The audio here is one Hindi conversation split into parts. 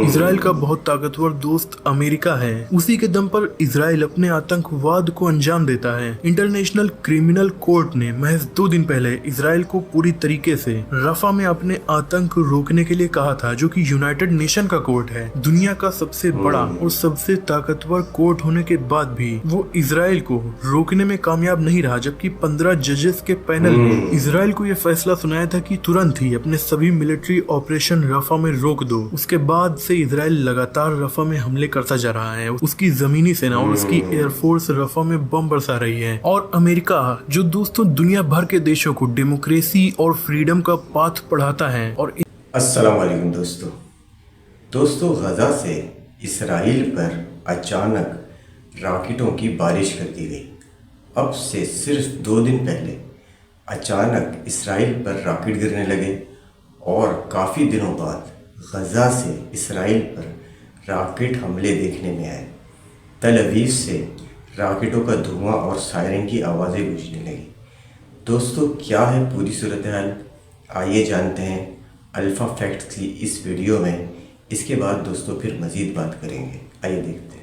इसराइल का बहुत ताकतवर दोस्त अमेरिका है। उसी के दम पर इसराइल अपने आतंकवाद को अंजाम देता है। इंटरनेशनल क्रिमिनल कोर्ट ने महज 2 दिन पहले इसराइल को पूरी तरीके से रफा में अपने आतंक रोकने के लिए कहा था, जो कि यूनाइटेड नेशन का कोर्ट है। दुनिया का सबसे बड़ा और सबसे ताकतवर कोर्ट होने के बाद भी वो इसराइल को रोकने में कामयाब नहीं रहा, जबकि 15 जजेस के पैनल ने इसराइल को यह फैसला सुनाया था कि तुरंत ही अपने सभी मिलिट्री ऑपरेशन रफा में रोक दो। उसके बाद से इसराइल लगातार रफा में हमले करता जा रहा है। उसकी जमीनी सेना और उसकी एयरफोर्स रफा में बम बरसा रही है। और अमेरिका, जो दोस्तों दुनिया भर के देशों को डेमोक्रेसी और फ्रीडम का पाथ पढ़ाता है। और अस्सलाम वालेकुम दोस्तों गजा से इसराइल पर अचानक रॉकेटों की बारिश कर दी गई। अब से सिर्फ 2 दिन पहले अचानक इसराइल पर रॉकेट गिरने लगे और काफ़ी दिनों बाद गजा से इसराइल पर रॉकेट हमले देखने में आए। तल अवीव से रॉकेटों का धुआं और सायरन की आवाज़ें गूंजने लगी। दोस्तों क्या है पूरी सूरत हाल, आइए जानते हैं अल्फ़ा फैक्ट्स की इस वीडियो में। इसके बाद दोस्तों फिर मज़ीद बात करेंगे, आइए देखते हैं।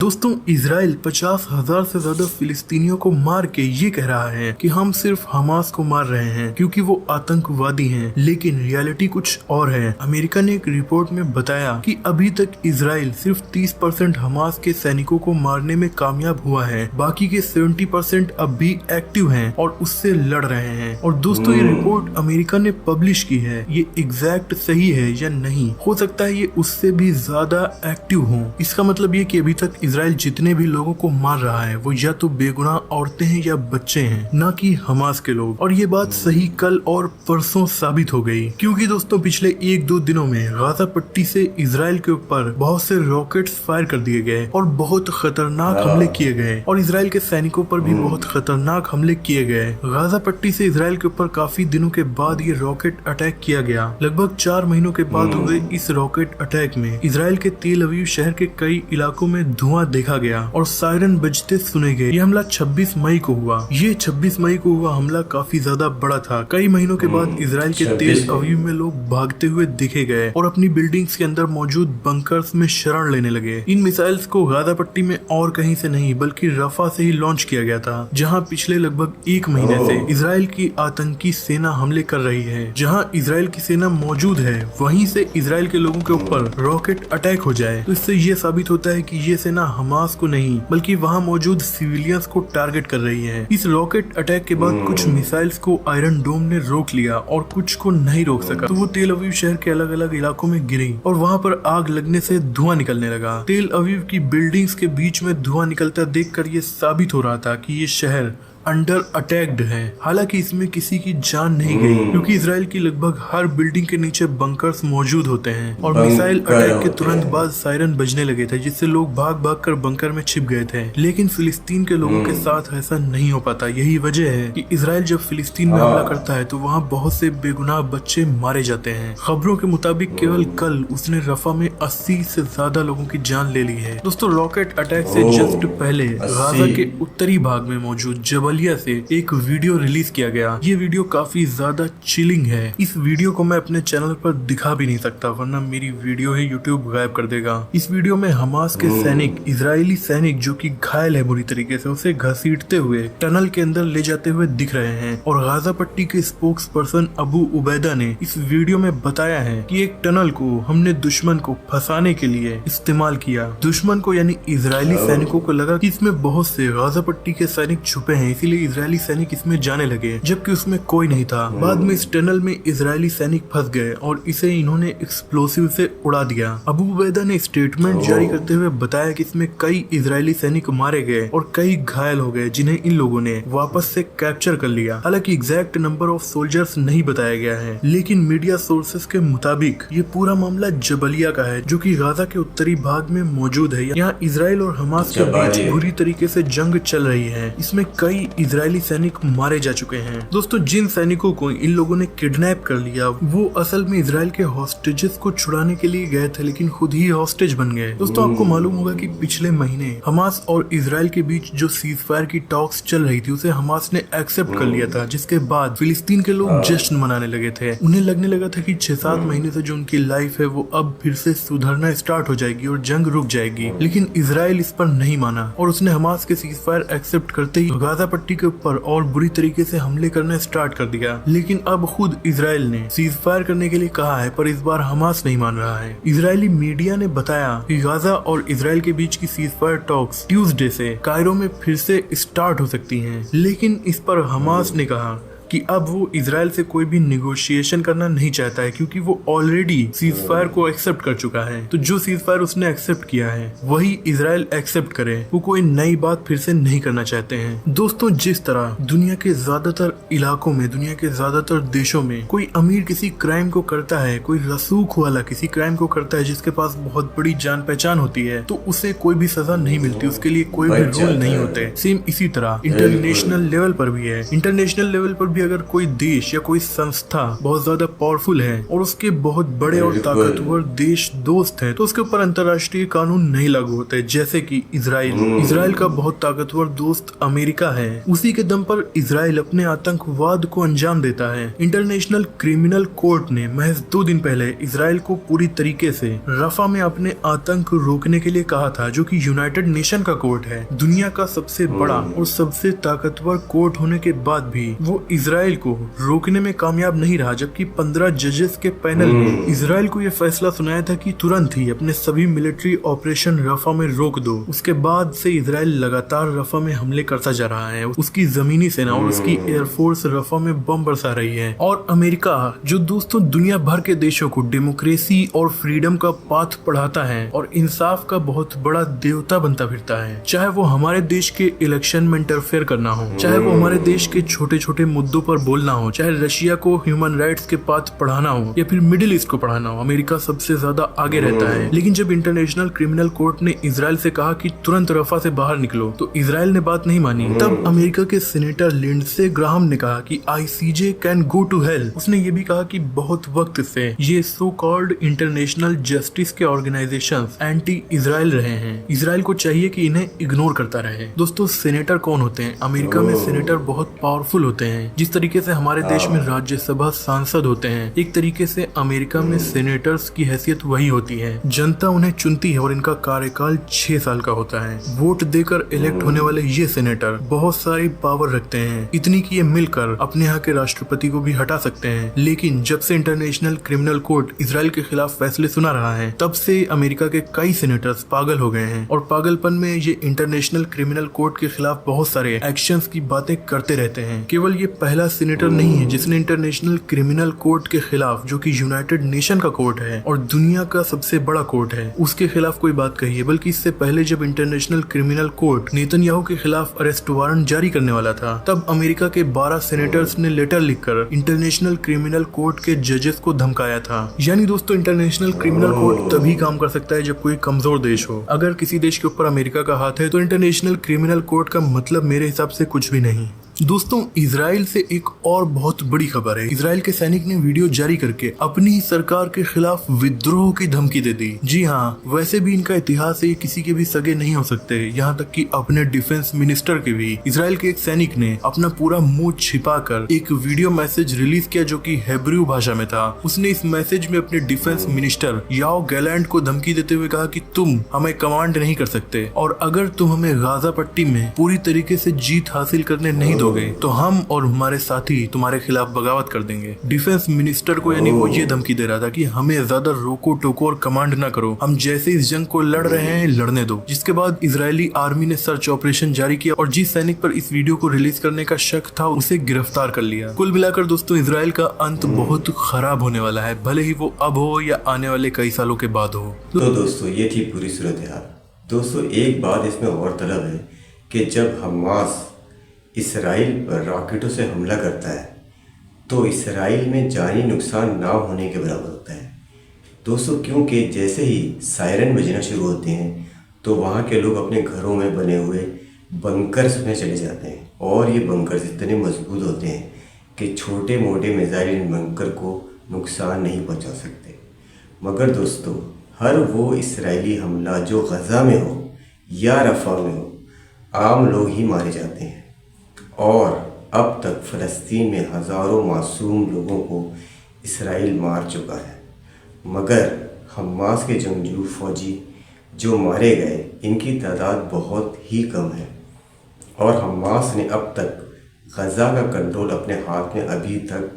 दोस्तों इसराइल 50,000 से ज्यादा फिलिस्तीनियों को मार के ये कह रहा है कि हम सिर्फ हमास को मार रहे हैं क्योंकि वो आतंकवादी हैं, लेकिन रियलिटी कुछ और है। अमेरिका ने एक रिपोर्ट में बताया कि अभी तक इसराइल सिर्फ 30% हमास के सैनिकों को मारने में कामयाब हुआ है, बाकी के 70% अब भी एक्टिव हैं और उससे लड़ रहे हैं। और दोस्तों ये रिपोर्ट अमेरिका ने पब्लिश की है, ये एग्जैक्ट सही है या नहीं, हो सकता है ये उससे भी ज्यादा एक्टिव हो। इसका मतलब ये कि अभी तक इसराइल जितने भी लोगों को मार रहा है वो या तो बेगुनाह औरतें हैं या बच्चे हैं, ना कि हमास के लोग। और ये बात सही कल और परसों साबित हो गई, क्योंकि दोस्तों पिछले 1-2 दिनों में गाजा पट्टी से इसराइल के ऊपर बहुत से रॉकेट्स फायर कर दिए गए और बहुत खतरनाक हमले किए गए, और इसराइल के सैनिकों पर भी बहुत खतरनाक हमले किए गए। गाजा पट्टी से इसराइल के ऊपर काफी दिनों के बाद ये रॉकेट अटैक किया गया। लगभग 4 महीनों के बाद हुए इस रॉकेट अटैक में इसराइल के तेल अवीव शहर के कई इलाकों में धुआं देखा गया और सायरन बजते सुने गए। ये हमला 26 मई को हुआ। ये 26 मई को हुआ हमला काफी ज्यादा बड़ा था। कई महीनों के बाद इसराइल के तेल अवीव में लोग भागते हुए दिखे गए और अपनी बिल्डिंग्स के अंदर मौजूद बंकर्स में शरण लेने लगे। इन मिसाइल्स को गाजा पट्टी में और कहीं से नहीं बल्कि रफा से ही लॉन्च किया गया था, जहां पिछले लगभग 1 महीने से इसराइल की आतंकी सेना हमले कर रही है। जहां इसराइल की सेना मौजूद है वहीं से इसराइल के लोगों के ऊपर रॉकेट अटैक हो जाए, तो इससे ये साबित होता है कि ये सेना हमास को नहीं बल्कि वहां मौजूद सिविलियंस को टारगेट कर रही है। इस रॉकेट अटैक के बाद कुछ मिसाइल्स को आयरन डोम ने रोक लिया और कुछ को नहीं रोक सका, तो वो तेल अवीव शहर के अलग अलग इलाकों में गिरी और वहां पर आग लगने से धुआं निकलने लगा। तेल अवीव की बिल्डिंग्स के बीच में धुआं निकलता देखकर ये साबित हो रहा था कि ये शहर अंडर अटैक्ड है। हालांकि इसमें किसी की जान नहीं गई, क्योंकि इसराइल की लगभग हर बिल्डिंग के नीचे बंकर्स मौजूद होते हैं और मिसाइल अटैक के तुरंत बाद सायरन बजने लगे थे, जिससे लोग भाग भाग कर बंकर में छिप गए थे। लेकिन फिलिस्तीन के लोगों के साथ ऐसा नहीं हो पाता। यही वजह है कि इसराइल जब फिलिस्तीन में हमला करता है तो वहाँ बहुत से बेगुनाह बच्चे मारे जाते हैं। खबरों के मुताबिक केवल कल उसने रफा में 80 से ज्यादा लोगों की जान ले ली है। दोस्तों रॉकेट अटैक से जस्ट पहले गाजा के उत्तरी भाग में मौजूद जबलिया से एक वीडियो रिलीज किया गया। ये वीडियो काफी ज्यादा चिलिंग है। इस वीडियो को मैं अपने चैनल पर दिखा भी नहीं सकता, वरना मेरी वीडियो ही यूट्यूब गायब कर देगा। इस वीडियो में हमास के सैनिक, इजरायली सैनिक जो कि घायल है बुरी तरीके से, उसे घसीटते हुए टनल के अंदर ले जाते हुए दिख रहे हैं। और गाजा पट्टी के स्पोक्स पर्सन अबू उबैदा ने इस वीडियो में बताया है कि एक टनल को हमने दुश्मन को फंसाने के लिए इस्तेमाल किया। दुश्मन को यानी इजरायली सैनिकों को लगा कि इसमें बहुत से गाजा पट्टी के सैनिक छुपे हैं, इसीलिए इजरायली सैनिक इसमें जाने लगे, जबकि उसमें कोई नहीं था। बाद में इस टनल में इजरायली सैनिक फंस गए और इसे इन्होंने एक्सप्लोसिव से उड़ा दिया। अबू उबैदा ने स्टेटमेंट जारी करते हुए बताया कि इसमें कई इजरायली सैनिक मारे गए और कई घायल हो गए, जिन्हें इन लोगों ने वापस से कैप्चर कर लिया। हालांकि एग्जैक्ट नंबर ऑफ सोल्जर्स नहीं बताया गया है, लेकिन मीडिया सोर्सेस के मुताबिक ये पूरा मामला जबलिया का है, जो कि गाजा के उत्तरी भाग में मौजूद है। यहाँ इसराइल और हमास के बीच बुरी तरीके से जंग चल रही है। इसमें कई कई इजरायली सैनिक मारे जा चुके हैं। दोस्तों जिन सैनिकों को इन लोगों ने किडनैप कर लिया वो असल में इजराइल के हॉस्टेजेस को छुड़ाने के लिए गए थे, लेकिन खुद ही हॉस्टेज बन गए। दोस्तों आपको मालूम होगा कि पिछले महीने हमास और इजराइल के बीच जो सीज फायर की टॉक्स चल रही थी उसे हमास ने एक्सेप्ट कर लिया था, जिसके बाद फिलिस्तीन के लोग जश्न मनाने लगे थे। उन्हें लगने लगा था कि 6-7 महीने से जो उनकी लाइफ है वो अब फिर से सुधरना स्टार्ट हो जाएगी और जंग रुक जाएगी, लेकिन इजराइल इस पर नहीं माना और उसने हमास के सीज फायर एक्सेप्ट करते ही गाजा पट्टी के ऊपर और बुरी तरीके से हमले करना स्टार्ट कर दिया। लेकिन अब खुद इजराइल ने सीज फायर करने के लिए कहा है, पर इस बार हमास नहीं मान रहा है। इजरायली मीडिया ने बताया कि गाजा और इजराइल के बीच की सीज फायर टॉक्स ट्यूसडे से कायरो में फिर से स्टार्ट हो सकती हैं, लेकिन इस पर हमास ने कहा कि अब वो इजराइल से कोई भी निगोशिएशन करना नहीं चाहता है, क्योंकि वो ऑलरेडी सीज फायर को एक्सेप्ट कर चुका है। तो जो सीज फायर उसने एक्सेप्ट किया है वही इजराइल एक्सेप्ट करे, वो कोई नई बात फिर से नहीं करना चाहते हैं। दोस्तों जिस तरह दुनिया के ज्यादातर इलाकों में, दुनिया के ज्यादातर देशों में कोई अमीर किसी क्राइम को करता है, कोई रसूख वाला किसी क्राइम को करता है जिसके पास बहुत बड़ी जान पहचान होती है, तो उसे कोई भी सजा नहीं मिलती, उसके लिए कोई भी रूल नहीं होते। सेम इसी तरह इंटरनेशनल लेवल पर भी है। इंटरनेशनल लेवल पर अगर कोई देश या कोई संस्था बहुत ज्यादा पावरफुल है और उसके बहुत बड़े और ताकतवर देश दोस्त हैं, तो उसके ऊपर अंतर्राष्ट्रीय कानून नहीं लागू होते। जैसे कि इजराइल का बहुत ताकतवर दोस्त अमेरिका है, उसी के दम पर इजराइल अपने आतंकवाद को अंजाम देता है। इंटरनेशनल क्रिमिनल कोर्ट ने महज 2 दिन पहले इजराइल को पूरी तरीके से रफा में अपने आतंक रोकने के लिए कहा था, जो कि यूनाइटेड नेशन का कोर्ट है। दुनिया का सबसे बड़ा और सबसे ताकतवर कोर्ट होने के बाद भी वो इजराइल को रोकने में कामयाब नहीं रहा, जबकि 15 जजेस के पैनल ने इजराइल को यह फैसला सुनाया था कि तुरंत ही अपने सभी मिलिट्री ऑपरेशन रफा में रोक दो। उसके बाद से इजराइल लगातार रफा में हमले करता जा रहा है। उसकी जमीनी सेना और उसकी एयरफोर्स रफा में बम बरसा रही है। और अमेरिका, जो दोस्तों दुनिया भर के देशों को डेमोक्रेसी और फ्रीडम का पाथ पढ़ाता है और इंसाफ का बहुत बड़ा देवता बनता फिरता है, चाहे वो हमारे देश के इलेक्शन में इंटरफेयर करना हो, चाहे वो हमारे देश के छोटे छोटे मुद्दों पर बोलना हो, चाहे रशिया को ह्यूमन राइट्स के पाथ पढ़ाना हो या फिर मिडिल ईस्ट को पढ़ाना हो, अमेरिका सबसे ज्यादा आगे रहता है। लेकिन जब इंटरनेशनल क्रिमिनल कोर्ट ने इजराइल से कहा कि तुरंत रफा से बाहर निकलो, तो इजराइल ने बात नहीं मानी। तब अमेरिका के सीनेटर लिंडसे ग्राहम ने कहा कि ICJ can go to hell. उसने ये भी कहा कि बहुत वक्त से ये सो कॉल्ड इंटरनेशनल जस्टिस के ऑर्गेनाइजेशंस एंटी इजराइल रहे हैं। इजराइल को चाहिए कि इन्हें इग्नोर करता रहे। दोस्तों सीनेटर कौन होते हैं? अमेरिका में सीनेटर बहुत पावरफुल होते हैं। जिस तरीके से हमारे देश में राज्यसभा सांसद होते हैं, एक तरीके से अमेरिका में सेनेटर्स की हैसियत वही होती है। जनता उन्हें चुनती है और इनका कार्यकाल 6 साल का होता है। वोट देकर इलेक्ट होने वाले ये सेनेटर बहुत सारी पावर रखते हैं, इतनी कि ये मिलकर अपने यहाँ के राष्ट्रपति को भी हटा सकते हैं। लेकिन जब से इंटरनेशनल क्रिमिनल कोर्ट इजराइल के खिलाफ फैसले सुना रहा है, तब से अमेरिका के कई सेनेटर्स पागल हो गए हैं और पागलपन में ये इंटरनेशनल क्रिमिनल कोर्ट के खिलाफ बहुत सारे एक्शंस की बातें करते रहते हैं। केवल ये पहला सीनेटर नहीं है जिसने इंटरनेशनल क्रिमिनल कोर्ट के खिलाफ, जो कि यूनाइटेड नेशन का कोर्ट है और दुनिया का सबसे बड़ा कोर्ट है, उसके खिलाफ कोई बात कही है। बल्कि इससे पहले जब इंटरनेशनल क्रिमिनल कोर्ट नेतन्याहू के खिलाफ अरेस्ट वारंट जारी करने वाला था, तब अमेरिका के 12 सेनेटर्स ने लेटर लिखकर इंटरनेशनल क्रिमिनल कोर्ट के जजेस को धमकाया था। यानी दोस्तों इंटरनेशनल क्रिमिनल कोर्ट तभी काम कर सकता है जब कोई कमजोर देश हो। अगर किसी देश के ऊपर अमेरिका का हाथ है तो इंटरनेशनल क्रिमिनल कोर्ट का मतलब मेरे हिसाब से कुछ भी नहीं। दोस्तों इजराइल से एक और बहुत बड़ी खबर है। इजराइल के सैनिक ने वीडियो जारी करके अपनी ही सरकार के खिलाफ विद्रोह की धमकी दे दी। जी हाँ, वैसे भी इनका इतिहास है, किसी के भी सगे नहीं हो सकते, यहाँ तक कि अपने डिफेंस मिनिस्टर के भी। इजराइल के एक सैनिक ने अपना पूरा मुंह छिपाकर एक वीडियो मैसेज रिलीज किया जो कि हेब्रू भाषा में था। उसने इस मैसेज में अपने डिफेंस मिनिस्टर योआव गैलेंट को धमकी देते हुए कहा कि तुम हमें कमांड नहीं कर सकते और अगर तुम हमें गाजा पट्टी में पूरी तरीके से जीत हासिल करने नहीं दो तो हम और हमारे साथी तुम्हारे खिलाफ बगावत कर देंगे। डिफेंस मिनिस्टर को यानी वो ये धमकी दे रहा था कि हमें ज्यादा रोको टोको और कमांड ना करो, हम जैसे इस जंग को लड़ रहे हैं लड़ने दो। जिसके बाद इजरायली आर्मी ने सर्च ऑपरेशन जारी किया और जिस सैनिक पर इस वीडियो को रिलीज करने का शक था उसे गिरफ्तार कर लिया। कुल मिलाकर दोस्तों इजराइल का अंत बहुत खराब होने वाला है, भले ही वो अब हो या आने वाले कई सालों के बाद हो। तो दोस्तों ये थी पूरी सूरत हाल। दोस्तों एक बात इसमें और तलब है कि जब हमास इसराइल पर रॉकेटों से हमला करता है तो इसराइल में जानी नुकसान ना होने के बराबर होता है दोस्तों, क्योंकि जैसे ही सायरन बजना शुरू होते हैं तो वहाँ के लोग अपने घरों में बने हुए बंकर्स में चले जाते हैं और ये बंकर्स इतने मजबूत होते हैं कि छोटे मोटे मिसाइल इन बंकर को नुकसान नहीं पहुंचा सकते। मगर दोस्तों, हर वो इजरायली हमला जो गज़ा में हो या रफ़ा में हो, आम लोग ही मारे जाते हैं और अब तक फ़लस्तीन में हज़ारों मासूम लोगों को इसराइल मार चुका है। मगर हमास के जंगजू फौजी जो मारे गए, इनकी तादाद बहुत ही कम है और हमास ने अब तक गज़ा का कंट्रोल अपने हाथ में अभी तक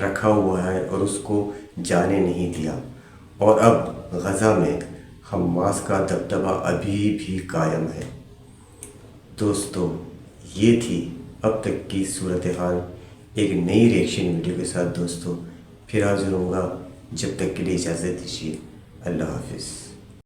रखा हुआ है और उसको जाने नहीं दिया। और अब गज़ा में हमास का दबदबा अभी भी कायम है। दोस्तों, ये थी अब तक की सूरत हाल। एक नई रिएक्शन वीडियो के साथ दोस्तों फिर हाजिर होऊंगा। जब तक के लिए इजाज़त दीजिए। अल्लाह हाफिज़।